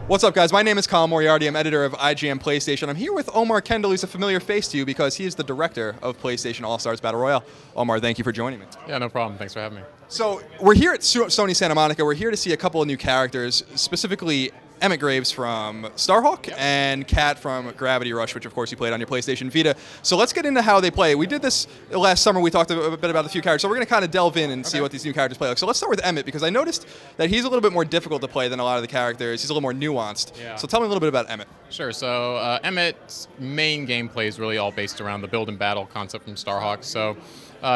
What's up, guys? My name is Colin Moriarty. I'm editor of IGN PlayStation. I'm here with Omar Kendall, who's a familiar face to you because he is the director of PlayStation All-Stars Battle Royale. Omar, thank you for joining me. Yeah, no problem. Thanks for having me. So we're here at Sony Santa Monica. We're here to see a couple of new characters, specifically Emmet from Starhawk and Kat from Gravity Rush, which of course you played on your PlayStation Vita. So let's get into how they play. We did this last summer. We talked a bit about a few characters. So we're going to kind of delve in and see what these new characters play like. So let's start with Emmet, because I noticed that he's a little bit more difficult to play than a lot of the characters. He's a little more nuanced. Yeah. So tell me a little bit about Emmet. Sure. So Emmet's main gameplay is really all based around the build and battle concept from Starhawk. So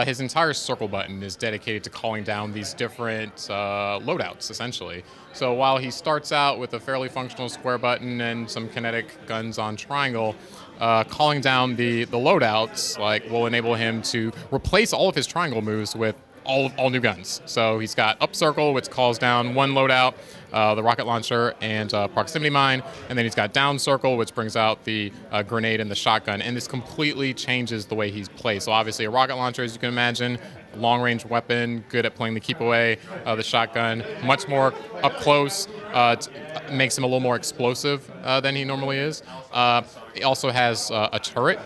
his entire circle button is dedicated to calling down these different loadouts, essentially. So while he starts out with a fairly functional square button and some kinetic guns on triangle, calling down the loadouts will enable him to replace all of his triangle moves with all new guns. So he's got up circle, which calls down one loadout, the rocket launcher and proximity mine, and then he's got down circle, which brings out the grenade and the shotgun. And this completely changes the way he's played. So obviously a rocket launcher, as you can imagine, long-range weapon, good at playing the keep away. The shotgun, much more up close, makes him a little more explosive than he normally is. He also has a turret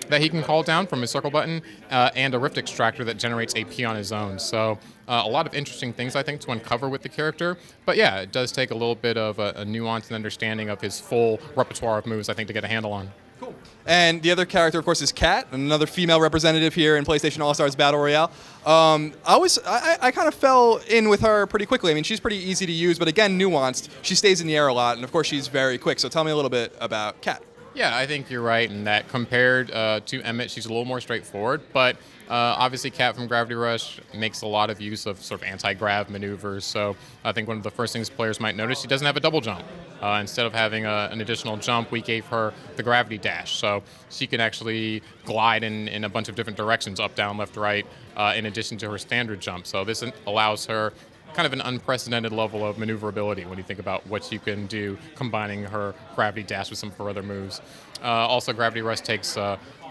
that he can call down from his circle button, and a rift extractor that generates AP on his own. So a lot of interesting things, I think, to uncover with the character. But yeah, it does take a little bit of a nuance and understanding of his full repertoire of moves, I think, to get a handle on. Cool. And the other character, of course, is Kat, another female representative here in PlayStation All-Stars Battle Royale. I kind of fell in with her pretty quickly. I mean, she's pretty easy to use, but again, nuanced. She stays in the air a lot, and of course, she's very quick. So tell me a little bit about Kat. Yeah, I think you're right in that compared to Emmet, she's a little more straightforward, but obviously Kat from Gravity Rush makes a lot of use of sort of anti-grav maneuvers, so I think one of the first things players might notice, she doesn't have a double jump. Instead of having an additional jump, we gave her the gravity dash, so she can actually glide in a bunch of different directions, up, down, left, right, in addition to her standard jump. So this allows her kind of an unprecedented level of maneuverability when you think about what you can do combining her gravity dash with some of her other moves. Also, Gravity Rush takes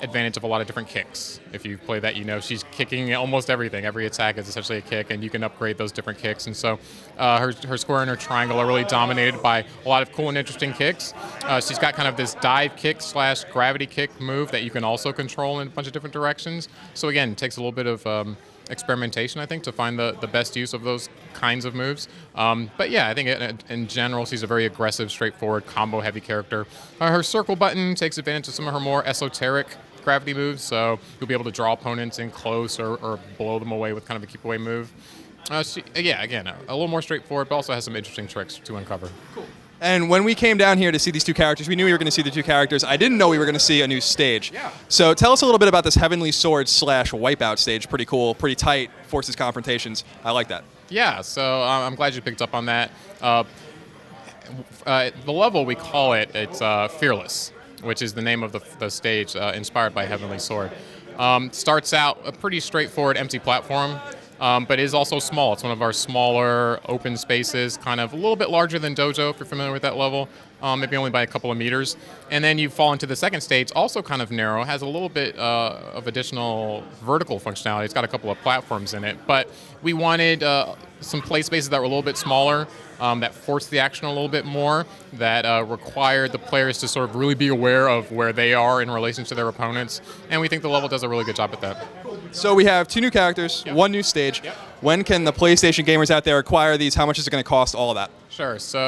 advantage of a lot of different kicks. If you play that, you know she's kicking almost everything. Every attack is essentially a kick, and you can upgrade those different kicks. And so her square and her triangle are really dominated by a lot of cool and interesting kicks. She's got kind of this dive kick / gravity kick move that you can also control in a bunch of different directions. So again, it takes a little bit of experimentation, I think, to find the best use of those kinds of moves. But yeah, I think in general, she's a very aggressive, straightforward, combo-heavy character. Her circle button takes advantage of some of her more esoteric gravity moves, so you'll be able to draw opponents in close or blow them away with kind of a keep-away move. Yeah, again, a little more straightforward, but also has some interesting tricks to uncover. Cool. And when we came down here to see these two characters, we knew we were going to see the two characters. I didn't know we were going to see a new stage. Yeah. So tell us a little bit about this Heavenly Sword / Wipeout stage. Pretty cool, pretty tight, forces confrontations. I like that. Yeah, so I'm glad you picked up on that. The level, we call it, it's Fearless, which is the name of the stage inspired by Heavenly Sword. Starts out a pretty straightforward empty platform, but is also small. It's one of our smaller open spaces, kind of a little bit larger than Dojo, if you're familiar with that level, maybe only by a couple of meters. And then you fall into the second stage, also kind of narrow, has a little bit of additional vertical functionality. It's got a couple of platforms in it, but we wanted some play spaces that were a little bit smaller, that forced the action a little bit more, that required the players to sort of really be aware of where they are in relation to their opponents, and we think the level does a really good job at that. So we have two new characters, one new stage. Yep. When can the PlayStation gamers out there acquire these? How much is it going to cost? All of that. Sure. So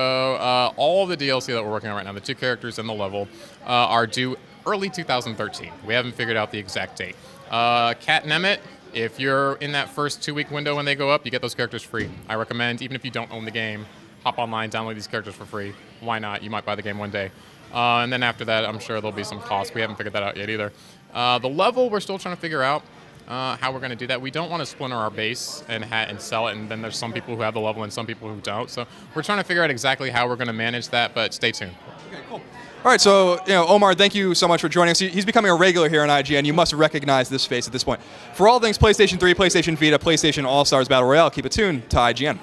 all of the DLC that we're working on right now, the two characters and the level, are due early 2013. We haven't figured out the exact date. Kat and Emmet, if you're in that first 2-week window when they go up, you get those characters free. I recommend, even if you don't own the game, hop online, download these characters for free. Why not? You might buy the game one day. And then after that, I'm sure there'll be some costs. We haven't figured that out yet either. The level, we're still trying to figure out how we're going to do that. We don't want to splinter our base and sell it, and then there's some people who have the level and some people who don't. So we're trying to figure out exactly how we're going to manage that, but stay tuned. Okay, cool. All right, so Omar, thank you so much for joining us. He's becoming a regular here on IGN. You must recognize this face at this point. For all things PlayStation 3, PlayStation Vita, PlayStation All-Stars Battle Royale, keep it tuned to IGN.